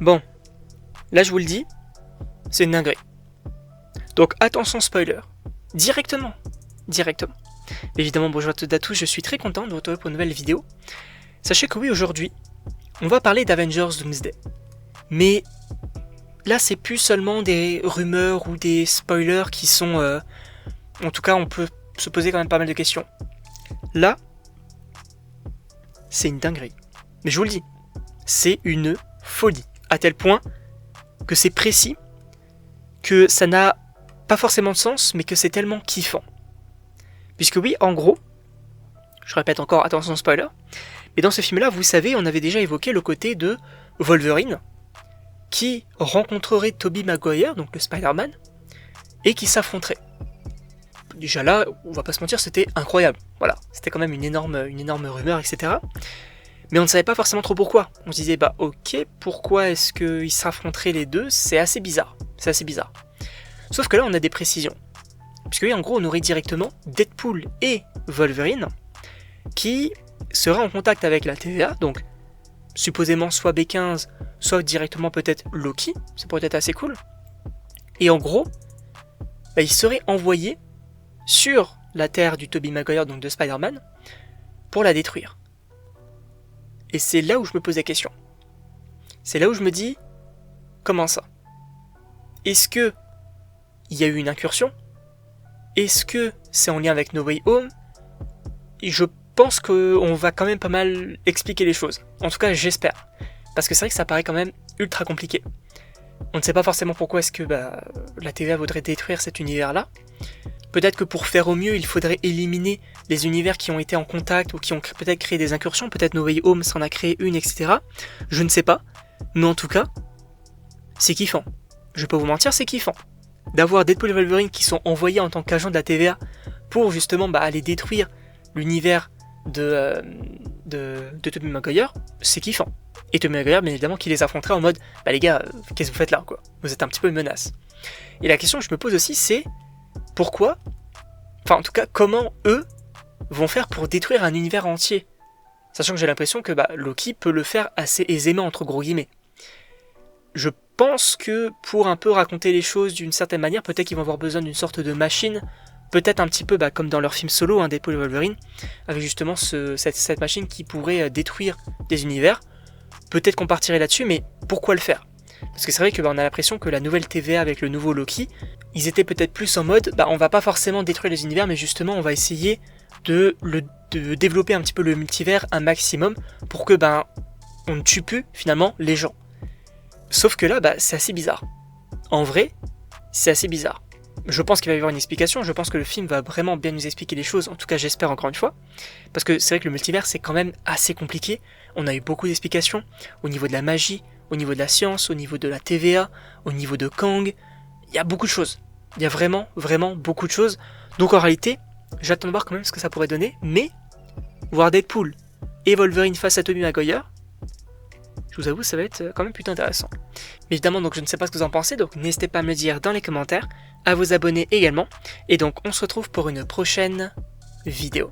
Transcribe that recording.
Bon, là je vous le dis, c'est une dinguerie. Donc attention spoiler, directement. Évidemment, bonjour à toutes et à tous, je suis très content de vous retrouver pour une nouvelle vidéo. Sachez que oui, aujourd'hui, on va parler d'Avengers Doomsday. Mais là, c'est plus seulement des rumeurs ou des spoilers qui sont... En tout cas, on peut se poser quand même pas mal de questions. Là, c'est une dinguerie. Mais je vous le dis, c'est une folie. À tel point que c'est précis, que ça n'a pas forcément de sens, mais que c'est tellement kiffant. Puisque oui, en gros, je répète encore, attention spoiler, mais dans ce film-là, vous savez, on avait déjà évoqué le côté de Wolverine, qui rencontrerait Tobey Maguire, donc le Spider-Man, et qui s'affronterait. Déjà là, on va pas se mentir, c'était incroyable. Voilà, c'était quand même une énorme rumeur, etc. Mais on ne savait pas forcément trop pourquoi. On se disait, bah ok, pourquoi est-ce qu'ils s'affronteraient les deux? C'est assez bizarre. Sauf que là, on a des précisions. Puisque oui, en gros, on aurait directement Deadpool et Wolverine qui seraient en contact avec la TVA, donc supposément soit B15, soit directement peut-être Loki, ça pourrait être assez cool. Et en gros, bah, ils seraient envoyés sur la Terre du Tobey Maguire, donc de Spider-Man, pour la détruire. Et c'est là où je me pose la question. C'est là où je me dis, comment ça? Est-ce que il y a eu une incursion? Est-ce que c'est en lien avec No Way Home? Et je pense qu'on va quand même pas mal expliquer les choses. En tout cas, j'espère. Parce que c'est vrai que ça paraît quand même ultra compliqué. On ne sait pas forcément pourquoi est-ce que la TVA voudrait détruire cet univers-là. Peut-être que pour faire au mieux, il faudrait éliminer les univers qui ont été en contact ou qui ont peut-être créé des incursions. Peut-être No Way Home s'en a créé une, etc. Je ne sais pas. Mais en tout cas, c'est kiffant. Je vais pas vous mentir, c'est kiffant. D'avoir Deadpool et Wolverine qui sont envoyés en tant qu'agents de la TVA pour justement aller détruire l'univers de Tobey Maguire, c'est kiffant. Et Tobey Maguire, bien évidemment, qui les affronterait en mode les gars, qu'est-ce que vous faites là, quoi? Vous êtes un petit peu une menace. Et la question que je me pose aussi, c'est pourquoi, enfin en tout cas, comment eux vont faire pour détruire un univers entier? Sachant que j'ai l'impression que Loki peut le faire assez aisément, entre gros guillemets. Je pense que pour un peu raconter les choses d'une certaine manière, peut-être qu'ils vont avoir besoin d'une sorte de machine, peut-être un petit peu comme dans leur film solo, Deadpool et Wolverine, avec justement cette machine qui pourrait détruire des univers. Peut-être qu'on partirait là-dessus, mais pourquoi le faire? Parce que c'est vrai qu'on a l'impression que la nouvelle TVA avec le nouveau Loki, ils étaient peut-être plus en mode, on va pas forcément détruire les univers, mais justement on va essayer de développer un petit peu le multivers un maximum pour que on ne tue plus finalement les gens. Sauf que là, c'est assez bizarre. En vrai, c'est assez bizarre. Je pense qu'il va y avoir une explication, je pense que le film va vraiment bien nous expliquer les choses, en tout cas j'espère encore une fois, parce que c'est vrai que le multivers c'est quand même assez compliqué, on a eu beaucoup d'explications, au niveau de la magie, au niveau de la science, au niveau de la TVA, au niveau de Kang, il y a beaucoup de choses, il y a vraiment beaucoup de choses, donc en réalité, j'attends de voir quand même ce que ça pourrait donner, mais voir Deadpool et Wolverine face à Tobey Maguire, je vous avoue, ça va être quand même plutôt intéressant. Mais évidemment, donc je ne sais pas ce que vous en pensez, donc n'hésitez pas à me le dire dans les commentaires, à vous abonner également, et donc on se retrouve pour une prochaine vidéo.